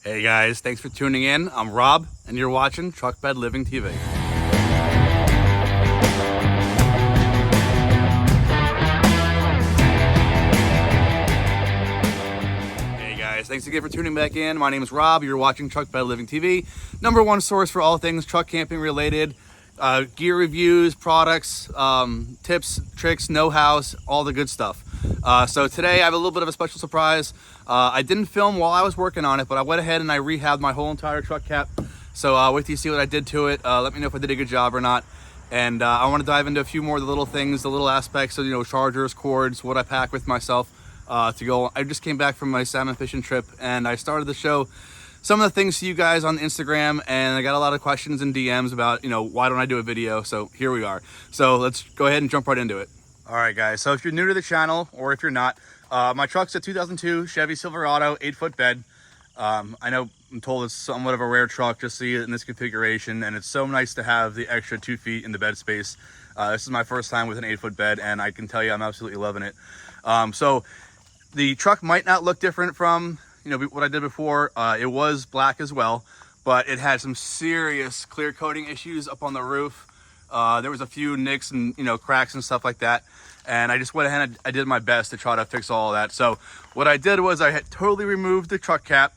Hey guys, thanks for tuning in. I'm Rob, and you're watching Truck Bed Living TV. Hey guys, thanks again for tuning back in. My name is Rob. You're watching Truck Bed Living TV, number one source for all things truck camping related, gear reviews, products, tips, tricks, know-hows, all the good stuff. So today I have a little bit of a special surprise. I didn't film while I was working on it, but I went ahead and I rehabbed my whole entire truck cap. So wait till you see what I did to it. Let me know if I did a good job or not. And I want to dive into a few more of the little things, the little aspects of, chargers, cords, what I pack with myself to go. I just came back from my salmon fishing trip, and I started to show some of the things to you guys on Instagram, and I got a lot of questions and DMs about, why don't I do a video? So here we are. So let's go ahead and jump right into it. All right, guys. So if you're new to the channel, or if you're not, my truck's a 2002 Chevy Silverado 8-foot bed. I know I'm told it's somewhat of a rare truck to see it in this configuration, and it's so nice to have the extra 2 feet in the bed space. This is my first time with an 8-foot bed, and I can tell you I'm absolutely loving it. So the truck might not look different from what I did before. It was black as well, but it had some serious clear coating issues up on the roof. There was a few nicks and cracks and stuff like that, and I just went ahead and I did my best to try to fix all of that. So what I did was I had totally removed the truck cap,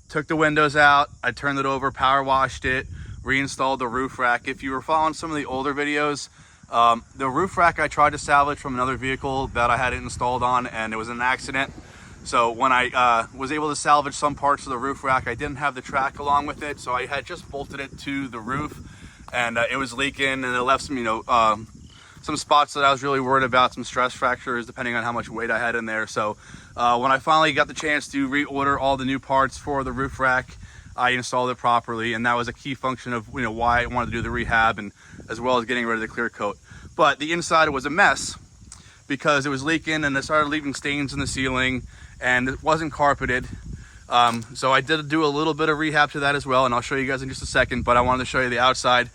took the windows out, I turned it over, power washed it, reinstalled the roof rack. If you were following some of the older videos, the roof rack I tried to salvage from another vehicle that I had it installed on, and it was an accident. So when I was able to salvage some parts of the roof rack, I didn't have the track along with it, so I had just bolted it to the roof, and it was leaking, and it left some spots that I was really worried about, some stress fractures depending on how much weight I had in there. So when I finally got the chance to reorder all the new parts for the roof rack, I installed it properly, and that was a key function of why I wanted to do the rehab, and as well as getting rid of the clear coat. But the inside was a mess because it was leaking, and it started leaving stains in the ceiling, and it wasn't carpeted. So I did do a little bit of rehab to that as well, and I'll show you guys in just a second, but I wanted to show you the outside.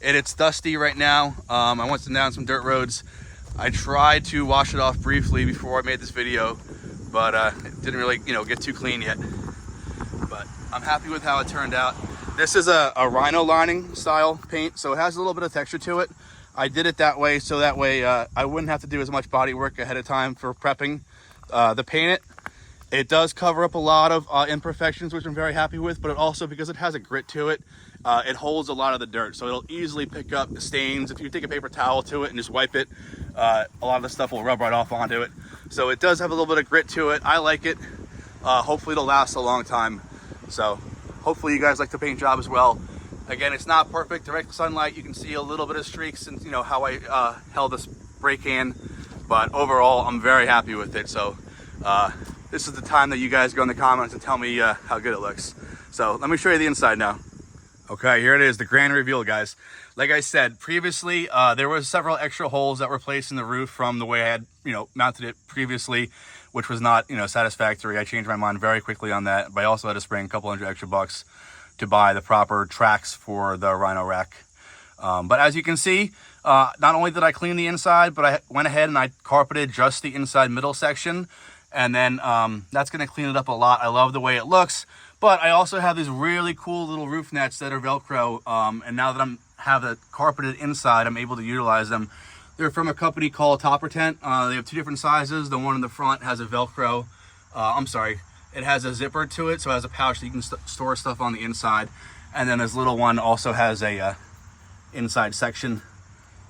And it's dusty right now. I went down some dirt roads. I tried to wash it off briefly before I made this video, but it didn't really get too clean yet. But I'm happy with how it turned out. This is a rhino lining style paint, so it has a little bit of texture to it. I did it that way so that way I wouldn't have to do as much body work ahead of time for prepping the paint. It does cover up a lot of imperfections, which I'm very happy with, but it also, because it has a grit to it, it holds a lot of the dirt, so it'll easily pick up the stains. If you take a paper towel to it and just wipe it, a lot of the stuff will rub right off onto it. So it does have a little bit of grit to it. I like it. Hopefully it'll last a long time. So hopefully you guys like the paint job as well. Again, it's not perfect. Direct sunlight, you can see a little bit of streaks and how I held this brake can, but overall I'm very happy with it. So this is the time that you guys go in the comments and tell me how good it looks. So let me show you the inside now. Okay, here it is, the grand reveal, guys. Like I said previously, there was several extra holes that were placed in the roof from the way I had mounted it previously, which was not satisfactory. I changed my mind very quickly on that, but I also had to spring a couple $100 extra to buy the proper tracks for the rhino rack. But as you can see, not only did I clean the inside, but I went ahead and I carpeted just the inside middle section. And then that's going to clean it up a lot. I love the way it looks, but I also have these really cool little roof nets that are Velcro. And now that have the carpeted inside, I'm able to utilize them. They're from a company called Topper Tent. They have 2 different sizes. The one in the front has a Velcro. It has a zipper to it, so it has a pouch that you can store stuff on the inside. And then this little one also has a inside section,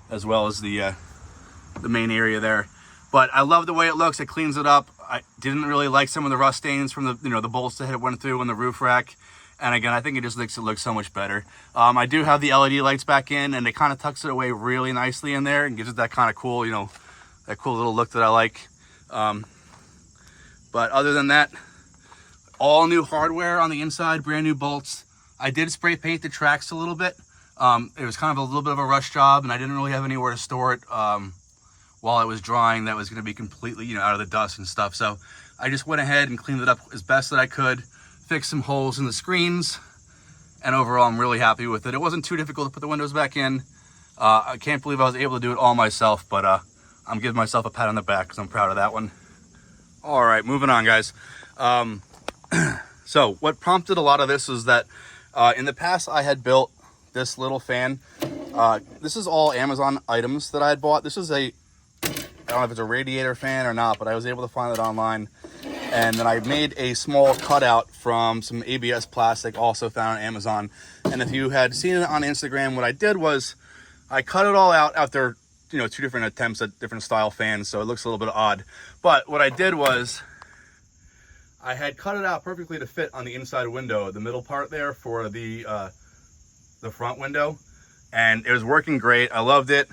as well as the main area there. But I love the way it looks. It cleans it up. I didn't really like some of the rust stains from the the bolts that it went through on the roof rack. And again, I think it just makes it look so much better. I do have the LED lights back in, and it kind of tucks it away really nicely in there and gives it that kind of cool, that cool little look that I like. But other than that, all new hardware on the inside, brand new bolts. I did spray paint the tracks a little bit. It was kind of a little bit of a rush job, and I didn't really have anywhere to store it while it was drying. That was going to be completely out of the dust and stuff. So I just went ahead and cleaned it up as best that I could, fixed some holes in the screens, and overall I'm really happy with it. It wasn't too difficult to put the windows back in. I can't believe I was able to do it all myself, but I'm giving myself a pat on the back because I'm proud of that one. All right, moving on, guys. So what prompted a lot of this was that in the past I had built this little fan. This is all Amazon items that I had bought. This is I don't know if it's a Radiator Fan or not, but I was able to find it online. And then I made a small cutout from some ABS plastic, also found on Amazon. And if you had seen it on Instagram, what I did was I cut it all out after, you know, 2 different attempts at different style fans, so it looks a little bit odd. But what I did was I had cut it out perfectly to fit on the inside window, the middle part there for the front window, and it was working great. I loved it.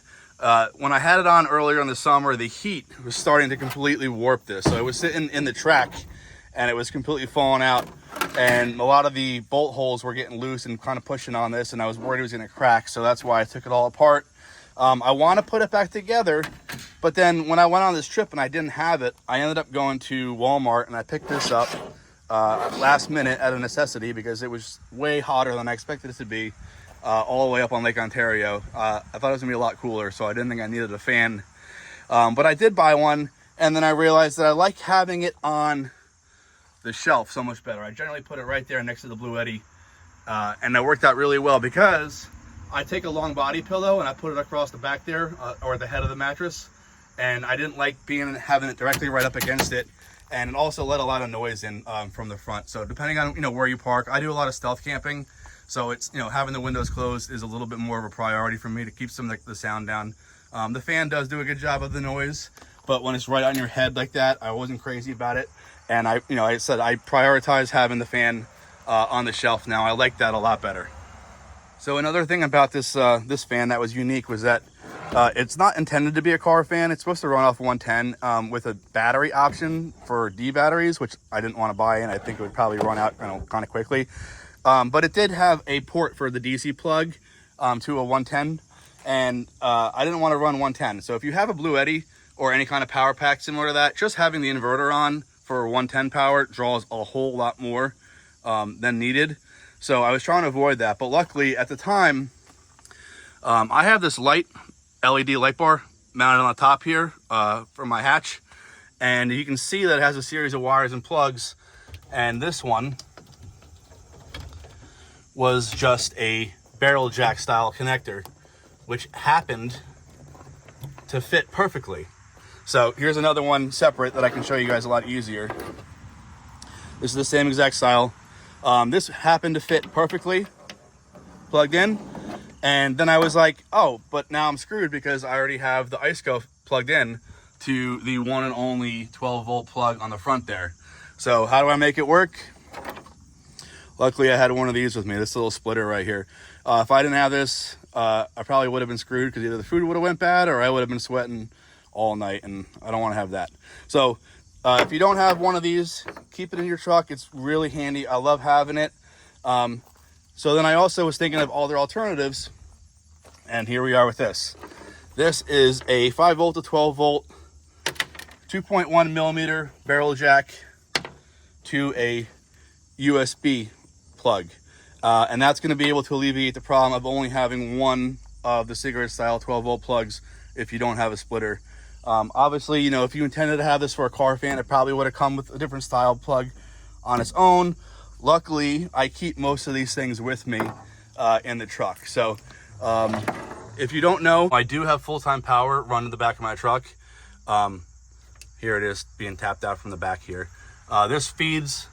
When I had it on earlier in the summer, the heat was starting to completely warp this. So it was sitting in the track and it was completely falling out, and a lot of the bolt holes were getting loose and kind of pushing on this, and I was worried it was going to crack. So that's why I took it all apart. I want to put it back together, but then when I went on this trip and I didn't have it, I ended up going to Walmart and I picked this up last minute out of necessity because it was way hotter than I expected it to be. All the way up on Lake Ontario. I thought it was gonna be a lot cooler, so I didn't think I needed a fan. But I did buy one, and then I realized that I like having it on the shelf so much better. I generally put it right there next to the Blue Eddy, and that worked out really well because I take a long body pillow and I put it across the back there, or the head of the mattress, and I didn't like having it directly right up against it, and it also let a lot of noise in from the front. So depending on where you park, I do a lot of stealth camping. So it's, having the windows closed is a little bit more of a priority for me to keep some of the sound down. The fan does do a good job of the noise, but when it's right on your head like that, I wasn't crazy about it. And I said I prioritize having the fan on the shelf now. I like that a lot better. So another thing about this this fan that was unique was that it's not intended to be a car fan. It's supposed to run off 110 with a battery option for D batteries, which I didn't want to buy, and I think it would probably run out kind of quickly. But it did have a port for the DC plug to a 110, and I didn't want to run 110. So if you have a Blue Eddy or any kind of power pack similar to that, just having the inverter on for 110 power draws a whole lot more than needed. So I was trying to avoid that. But luckily at the time, I have this LED light bar mounted on the top here for my hatch. And you can see that it has a series of wires and plugs. And this one was just a barrel jack style connector, which happened to fit perfectly. So here's another one separate that I can show you guys a lot easier. This is the same exact style. This happened to fit perfectly plugged in. And then I was like, oh, but now I'm screwed because I already have the ISCO plugged in to the one and only 12 volt plug on the front there. So how do I make it work? Luckily, I had one of these with me, this little splitter right here. If I didn't have this, I probably would have been screwed because either the food would have went bad or I would have been sweating all night, and I don't want to have that. So if you don't have one of these, keep it in your truck. It's really handy. I love having it. So then I also was thinking of other alternatives, and here we are with this. This is a 5 volt to 12 volt, 2.1 millimeter barrel jack to a USB plug, and that's going to be able to alleviate the problem of only having one of the cigarette style 12 volt plugs if you don't have a splitter. Obviously, if you intended to have this for a car fan, it probably would have come with a different style plug on its own. Luckily, I keep most of these things with me in the truck. So if you don't know, I do have full-time power running the back of my truck. Here it is being tapped out from the back here. This feeds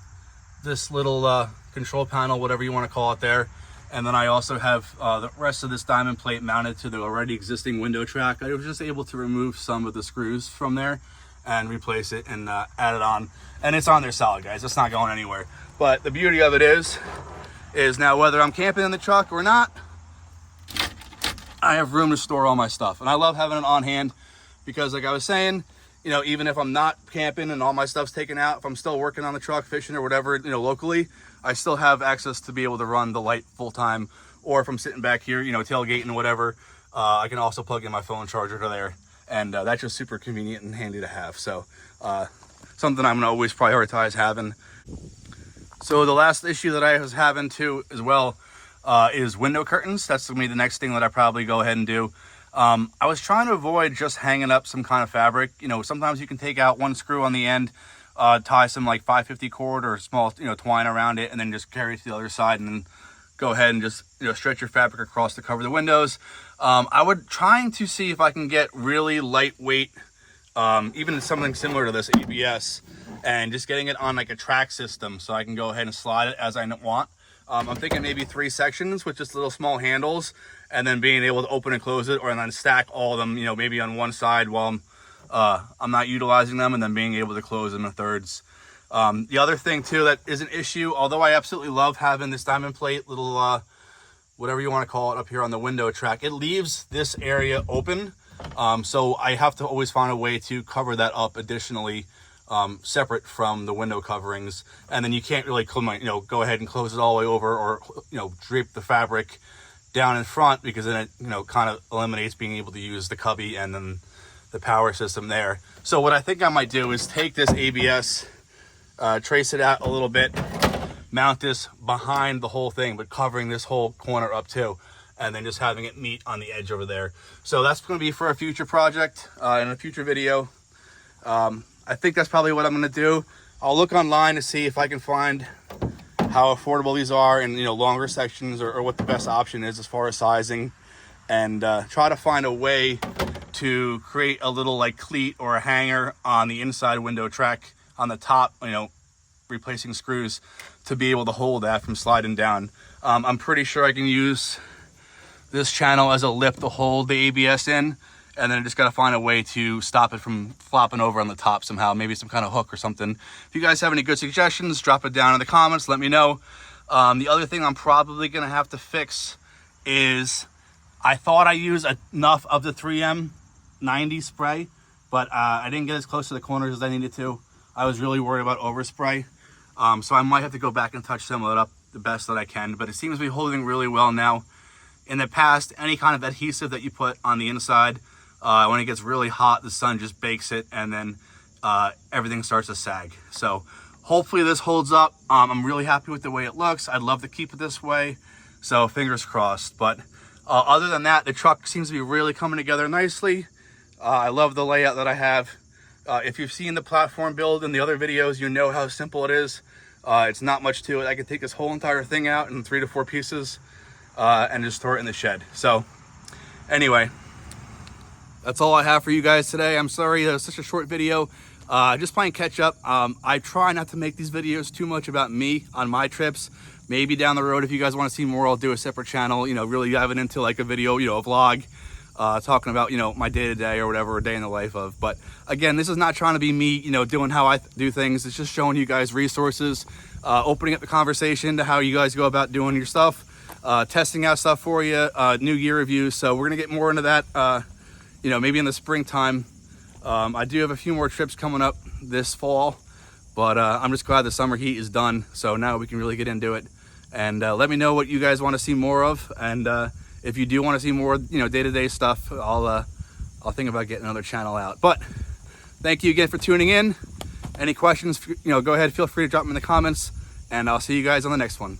this little control panel, whatever you want to call it there. And then I also have the rest of this diamond plate mounted to the already existing window track. I was just able to remove some of the screws from there and replace it and add it on. And it's on there solid, guys. It's not going anywhere. But the beauty of it is now whether I'm camping in the truck or not, I have room to store all my stuff. And I love having it on hand because, like I was saying, even if I'm not camping and all my stuff's taken out, if I'm still working on the truck, fishing or whatever, locally, I still have access to be able to run the light full time. Or if I'm sitting back here, tailgating or whatever, I can also plug in my phone charger to there. And that's just super convenient and handy to have. So something I'm gonna always prioritize having. So the last issue that I was having too as well is window curtains. That's gonna be the next thing that I probably go ahead and do. I was trying to avoid just hanging up some kind of fabric. Sometimes you can take out one screw on the end tie some like 550 cord or small twine around it, and then just carry it to the other side, and then go ahead and just stretch your fabric across to cover the windows. I would trying to see if I can get really lightweight, even something similar to this ABS, and just getting it on like a track system so I can go ahead and slide it as I want. I'm thinking maybe 3 sections with just little small handles, and then being able to open and close it, or then stack all of them, maybe on one side while I'm not utilizing them, and then being able to close them in thirds. The other thing too that is an issue, although I absolutely love having this diamond plate little whatever you want to call it up here on the window track, it leaves this area open, so I have to always find a way to cover that up additionally, separate from the window coverings. And then you can't really go ahead and close it all the way over, or drape the fabric down in front, because then it kind of eliminates being able to use the cubby and then the power system there. So what I think I might do is take this ABS, trace it out a little bit, mount this behind the whole thing, but covering this whole corner up too, and then just having it meet on the edge over there. So that's going to be for a future project, in a future video. I think that's probably what I'm going to do. I'll look online to see if I can find how affordable these are in longer sections, or what the best option is as far as sizing, and try to find a way to create a little like cleat or a hanger on the inside window track on the top, replacing screws to be able to hold that from sliding down. I'm pretty sure I can use this channel as a lip to hold the ABS in, and then I just got to find a way to stop it from flopping over on the top somehow, maybe some kind of hook or something. If you guys have any good suggestions, drop it down in the comments, let me know. The other thing I'm probably going to have to fix is, I thought I used enough of the 3M 90 spray, but I didn't get as close to the corners as I needed to. I was really worried about overspray. So I might have to go back and touch some of it up the best that I can, but it seems to be holding really well now. In the past, any kind of adhesive that you put on the inside, when it gets really hot, the sun just bakes it, and then everything starts to sag. So hopefully this holds up. I'm really happy with the way it looks. I'd love to keep it this way, so fingers crossed. But other than that, the truck seems to be really coming together nicely. I love the layout that I have. If you've seen the platform build in the other videos, you know how simple it is. It's not much to it. I can take this whole entire thing out in 3 to 4 pieces and just throw it in the shed. So anyway, that's all I have for you guys today. I'm sorry it was such a short video. Just playing catch up. I try not to make these videos too much about me on my trips. Maybe down the road, if you guys want to see more, I'll do a separate channel, really diving into like a video, a vlog, talking about, my day-to-day or whatever, a day in the life of. But again, this is not trying to be me, doing how I do things. It's just showing you guys resources, opening up the conversation to how you guys go about doing your stuff, testing out stuff for you, new gear reviews. So we're going to get more into that, maybe in the springtime. I do have a few more trips coming up this fall, but I'm just glad the summer heat is done. So now we can really get into it. And let me know what you guys want to see more of. And if you do want to see more, day-to-day stuff, I'll think about getting another channel out. But thank you again for tuning in. Any questions, go ahead, feel free to drop them in the comments, and I'll see you guys on the next one.